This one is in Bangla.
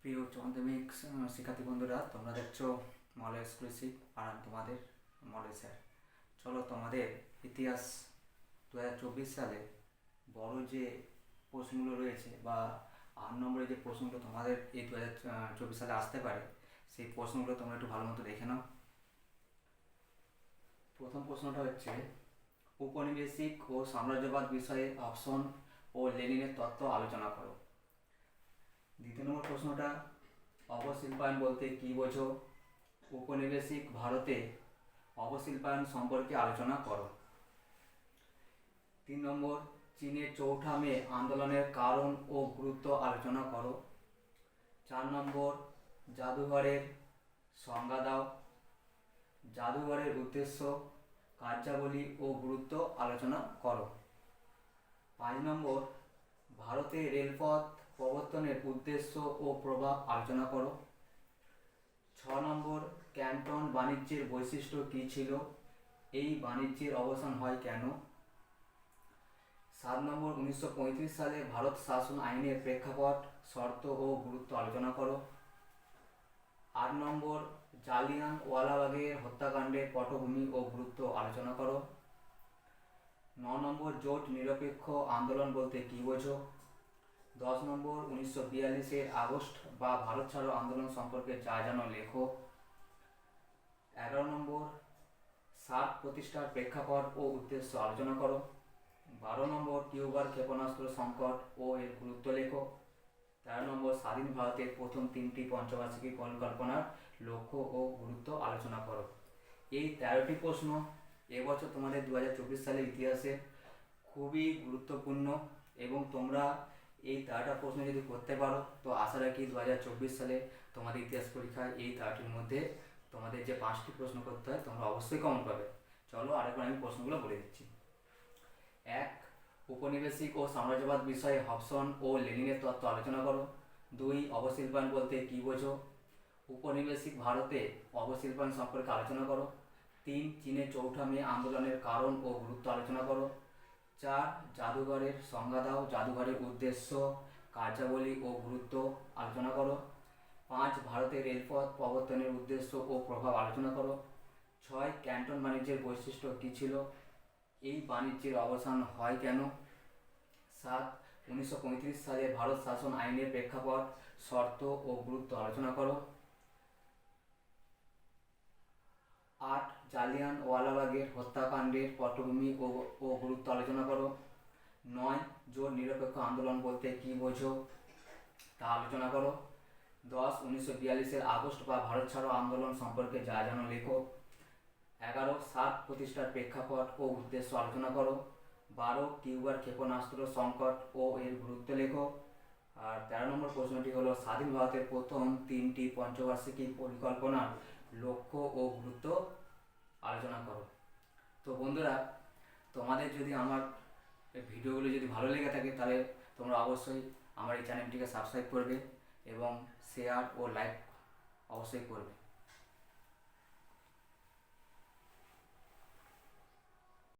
প্রিয় উচ্চ মাধ্যমিক শিক্ষার্থী বন্ধুরা, তোমরা দেখছো মল এক্সক্লুসিভ আর আমি তোমাদের মল স্যার। চলো তোমাদের ইতিহাস 2024 সালে বড় যে প্রশ্নগুলো রয়েছে বা 8 নম্বরের যে প্রশ্নগুলো তোমাদের এই 2024 সালে আসতে পারে, সেই প্রশ্নগুলো তোমরা একটু ভালো মতো দেখে নাও। প্রথম প্রশ্নটা হচ্ছে, উপনিবেশিক ও সাম্রাজ্যবাদ বিষয়ে অপশন ও লেনিনের তত্ত্ব আলোচনা করো। দ্বিতীয় নম্বর প্রশ্নটা, অবশিল্পায়ন বলতে কী বোঝো? উপনিবেশিক ভারতে অবশিল্পায়ন সম্পর্কে আলোচনা করো। 3 নম্বর, চীনের চৌঠা মে আন্দোলনের কারণ ও গুরুত্ব আলোচনা করো। 4 নম্বর, জাদুঘরের সংজ্ঞা দাও। জাদুঘরের উদ্দেশ্য, কার্যাবলী ও গুরুত্ব আলোচনা করো। 5 নম্বর, ভারতে রেলপথ প্রবর্তনের উদ্দেশ্য ও প্রভাব আলোচনা করো। 6 নম্বর, ক্যান্টন বাণিজ্যের বৈশিষ্ট্য কী ছিল? এই বাণিজ্যের অবসান হয় কেন? 7 নম্বর, 1935 সালে ভারত শাসন আইনের প্রেক্ষাপট, শর্ত ও গুরুত্ব আলোচনা করো। 8 নম্বর, জালিয়ানওয়ালাবাগের হত্যাকাণ্ডের পটভূমি ও গুরুত্ব আলোচনা করো। 9 নম্বর, জোট নিরপেক্ষ আন্দোলন বলতে কী বোঝো? 10 নম্বর, 1942-এর আগস্ট বা ভারত ছাড়ো আন্দোলন সম্পর্কে যা জানো লেখো। 11 নম্বর, সার্ক প্রতিষ্ঠার প্রেক্ষাপট ও উদ্দেশ্য আলোচনা করো। 12 নম্বর, কিউবার ক্ষেপণাস্ত্র সংকট ও এর গুরুত্ব লেখো। 13 নম্বর, স্বাধীন ভারতের প্রথম 3টি পঞ্চবার্ষিকী পরিকল্পনার লক্ষ্য ও গুরুত্ব আলোচনা করো। এই 13টি প্রশ্ন এবছর তোমাদের 2024 সালের ইতিহাসে খুবই গুরুত্বপূর্ণ এবং তোমরা এই 13টা প্রশ্ন যদি করতে পারো তো আশা রাখি 2024 সালে তোমাদের ইতিহাস পরীক্ষায় এই 13টির মধ্যে তোমাদের যে 5টি প্রশ্ন করতে হয় তোমরা অবশ্যই কমন পাবে। চলো আরেকবার আমি প্রশ্নগুলো বলে দিচ্ছি। 1, উপনিবেশিক ও সাম্রাজ্যবাদ বিষয়ে হবসন ও লেনিনের তত্ত্ব আলোচনা করো। 2, অবশিল্পায়ন বলতে কী বোঝো? উপনিবেশিক ভারতে অবশিল্পায়ন সম্পর্কে আলোচনা করো। 3, চীনের চৌঠা মে আন্দোলনের কারণ ও গুরুত্ব আলোচনা করো। 4, জাদুঘরের সংজ্ঞা দাও। জাদুঘরের উদ্দেশ্য, কার্যাবলী ও গুরুত্ব আলোচনা করো। 5, ভারতের রেলপথ প্রবর্তনের উদ্দেশ্য ও প্রভাব আলোচনা করো। 6, ক্যান্টন বাণিজ্যের বৈশিষ্ট্য কী ছিল? এই বাণিজ্যের অবসান হয় কেন? 7, 1935 সালে ভারত শাসন আইনের প্রেক্ষাপট, শর্ত ও গুরুত্ব আলোচনা করো। 8, জালিয়ানওয়ালাবাগের হত্যাকাণ্ডের পটভূমি ও গুরুত্ব আলোচনা করো। 9, জোট নিরপেক্ষ আন্দোলন বলতে কী বোঝো তা আলোচনা করো। 10, 1942-এর আগস্ট বা ভারত ছাড়ো আন্দোলন সম্পর্কে যা জানো লেখো। 11, সার্ক প্রতিষ্ঠার প্রেক্ষাপট ও উদ্দেশ্য আলোচনা করো। 12, কিউবার ক্ষেপণাস্ত্র সংকট ও এর গুরুত্ব লেখো। আর 13 নম্বর প্রশ্নটি হলো, স্বাধীন ভারতের প্রথম 3টি পঞ্চবার্ষিকী পরিকল্পনার লক্ষ্য ও গুরুত্ব আলোচনা করো। তো বন্ধুরা, তোমাদের যদি আমার ভিডিওগুলো যদি ভালো লেগে থাকে তাহলে তোমরা অবশ্যই আমার এই চ্যানেলটিকে সাবস্ক্রাইব করবে এবং শেয়ার ও লাইক অবশ্যই করবে।